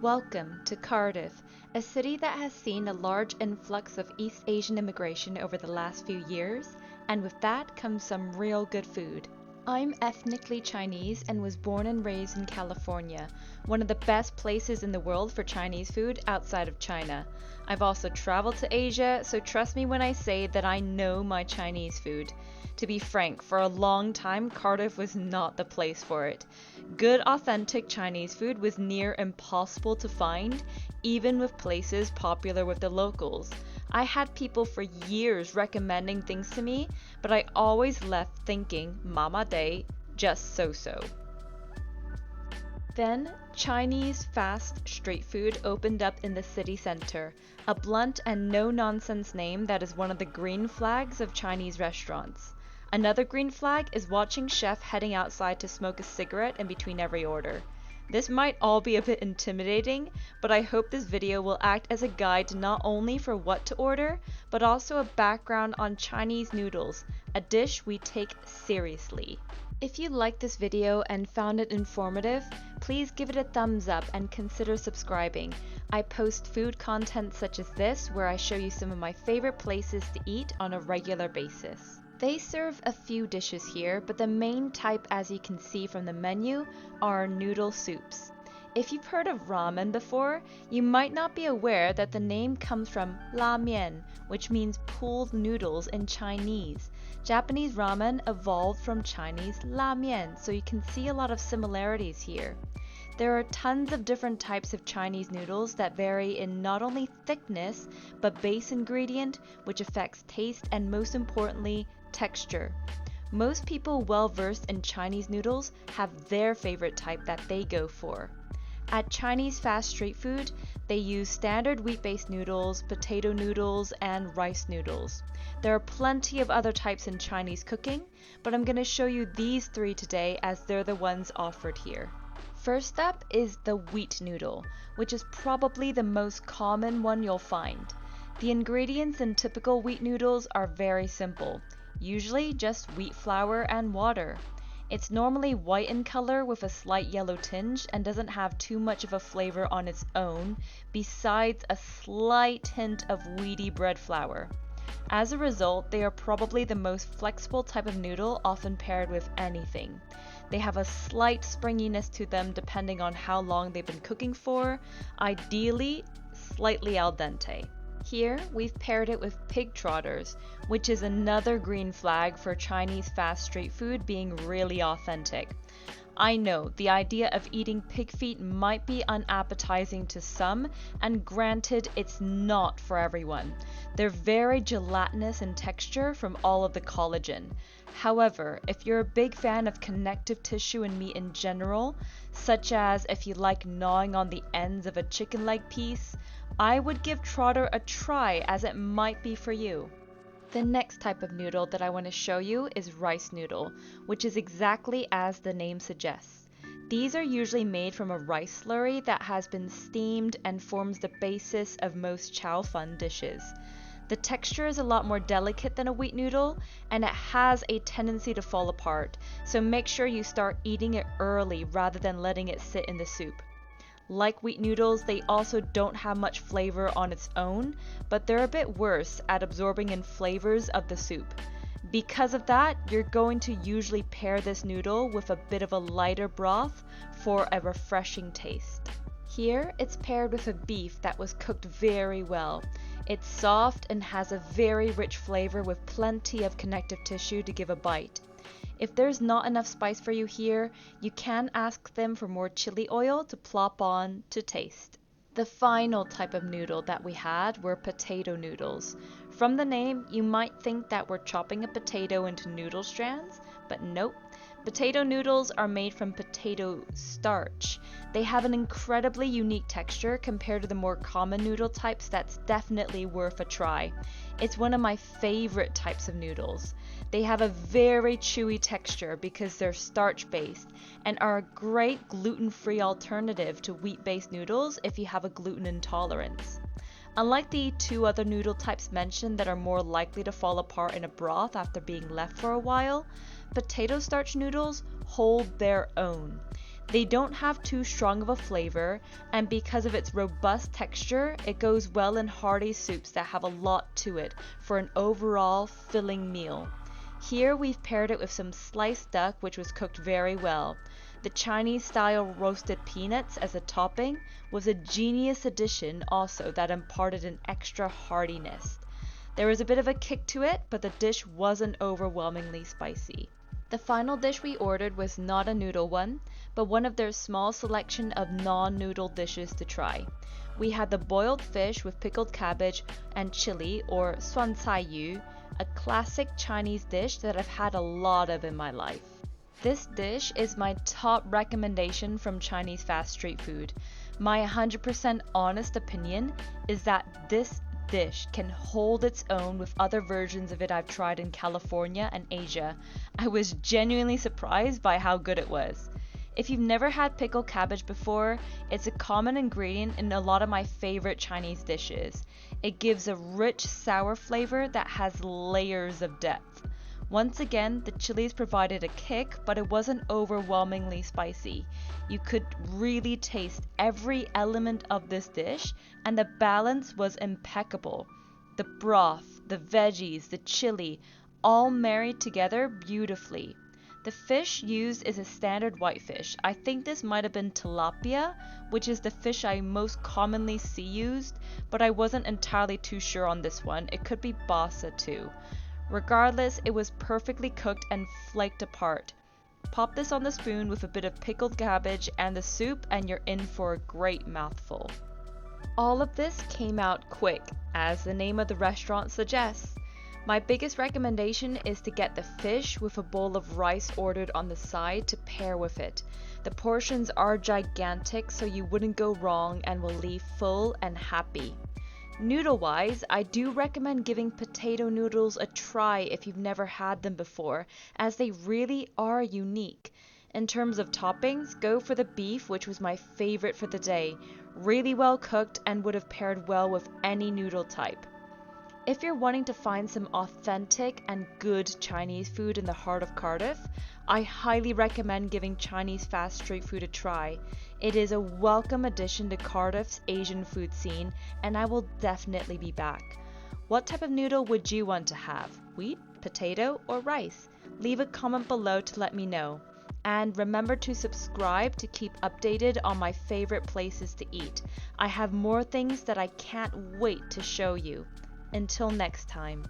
Welcome to Cardiff, a city that has seen a large influx of East Asian immigration over the last few years, and with that comes some real good food. I'm ethnically Chinese and was born and raised in California, one of the best places in the world for Chinese food outside of China. I've also traveled to Asia, so trust me when I say that I know my Chinese food. To be frank, for a long time, Cardiff was not the place for it. Good, authentic Chinese food was near impossible to find, even with places popular with the locals. I had people for years recommending things to me, but I always left thinking, Mama Day, just so-so. Then, Chinese fast street food opened up in the city center, a blunt and no-nonsense name that is one of the green flags of Chinese restaurants. Another green flag is watching chef heading outside to smoke a cigarette in between every order. This might all be a bit intimidating, but I hope this video will act as a guide not only for what to order, but also a background on Chinese noodles, a dish we take seriously. If you liked this video and found it informative, please give it a thumbs up and consider subscribing. I post food content such as this where I show you some of my favorite places to eat on a regular basis. They serve a few dishes here, but the main type, as you can see from the menu, are noodle soups. If you've heard of ramen before, you might not be aware that the name comes from la mian, which means pooled noodles in Chinese. Japanese ramen evolved from Chinese la mian, so you can see a lot of similarities here. There are tons of different types of Chinese noodles that vary in not only thickness, but base ingredient, which affects taste and most importantly, texture. Most people well versed in Chinese noodles have their favorite type that they go for. At Chinese fast street food, they use standard wheat-based noodles, potato noodles, and rice noodles. There are plenty of other types in Chinese cooking, but I'm going to show you these three today as they're the ones offered here. First up is the wheat noodle, which is probably the most common one you'll find. The ingredients in typical wheat noodles are very simple, usually just wheat flour and water. It's normally white in color with a slight yellow tinge and doesn't have too much of a flavor on its own, besides a slight hint of wheaty bread flour. As a result, they are probably the most flexible type of noodle often paired with anything. They have a slight springiness to them depending on how long they've been cooking for, ideally slightly al dente. Here, we've paired it with pig trotters, which is another green flag for Chinese fast street food being really authentic. I know, the idea of eating pig feet might be unappetizing to some, and granted, it's not for everyone. They're very gelatinous in texture from all of the collagen. However, if you're a big fan of connective tissue and meat in general, such as if you like gnawing on the ends of a chicken leg piece, I would give trotter a try as it might be for you. The next type of noodle that I want to show you is rice noodle, which is exactly as the name suggests. These are usually made from a rice slurry that has been steamed and forms the basis of most chow fun dishes. The texture is a lot more delicate than a wheat noodle, and it has a tendency to fall apart, so make sure you start eating it early rather than letting it sit in the soup. Like wheat noodles, they also don't have much flavor on its own, but they're a bit worse at absorbing in flavors of the soup. Because of that, you're going to usually pair this noodle with a bit of a lighter broth for a refreshing taste. Here, it's paired with a beef that was cooked very well. It's soft and has a very rich flavor with plenty of connective tissue to give a bite. If there's not enough spice for you here, you can ask them for more chili oil to plop on to taste. The final type of noodle that we had were potato noodles. From the name, you might think that we're chopping a potato into noodle strands, but nope. Potato noodles are made from potato starch. They have an incredibly unique texture compared to the more common noodle types that's definitely worth a try. It's one of my favorite types of noodles. They have a very chewy texture because they're starch-based and are a great gluten-free alternative to wheat-based noodles if you have a gluten intolerance. Unlike the two other noodle types mentioned that are more likely to fall apart in a broth after being left for a while, potato starch noodles hold their own. They don't have too strong of a flavor, and because of its robust texture, it goes well in hearty soups that have a lot to it for an overall filling meal. Here we've paired it with some sliced duck which was cooked very well. The Chinese style roasted peanuts as a topping was a genius addition also that imparted an extra heartiness. There was a bit of a kick to it, but the dish wasn't overwhelmingly spicy. The final dish we ordered was not a noodle one, but one of their small selection of non-noodle dishes to try. We had the boiled fish with pickled cabbage and chili, or Suan, a classic Chinese dish that I've had a lot of in my life. This dish is my top recommendation from Chinese fast street food. My 100% honest opinion is that this dish can hold its own with other versions of it I've tried in California and Asia. I was genuinely surprised by how good it was. If you've never had pickled cabbage before, it's a common ingredient in a lot of my favorite Chinese dishes. It gives a rich sour flavor that has layers of depth. Once again, the chilies provided a kick, but it wasn't overwhelmingly spicy. You could really taste every element of this dish, and the balance was impeccable. The broth, the veggies, the chili, all married together beautifully. The fish used is a standard whitefish. I think this might have been tilapia, which is the fish I most commonly see used, but I wasn't entirely too sure on this one. It could be basa too. Regardless, it was perfectly cooked and flaked apart. Pop this on the spoon with a bit of pickled cabbage and the soup and you're in for a great mouthful. All of this came out quick, as the name of the restaurant suggests. My biggest recommendation is to get the fish with a bowl of rice ordered on the side to pair with it. The portions are gigantic, so you wouldn't go wrong and will leave full and happy. Noodle-wise, I do recommend giving potato noodles a try if you've never had them before, as they really are unique. In terms of toppings, go for the beef, which was my favorite for the day. Really well cooked and would have paired well with any noodle type. If you're wanting to find some authentic and good Chinese food in the heart of Cardiff, I highly recommend giving Chinese fast street food a try. It is a welcome addition to Cardiff's Asian food scene, and I will definitely be back. What type of noodle would you want to have? Wheat, potato, or rice? Leave a comment below to let me know. And remember to subscribe to keep updated on my favorite places to eat. I have more things that I can't wait to show you. Until next time.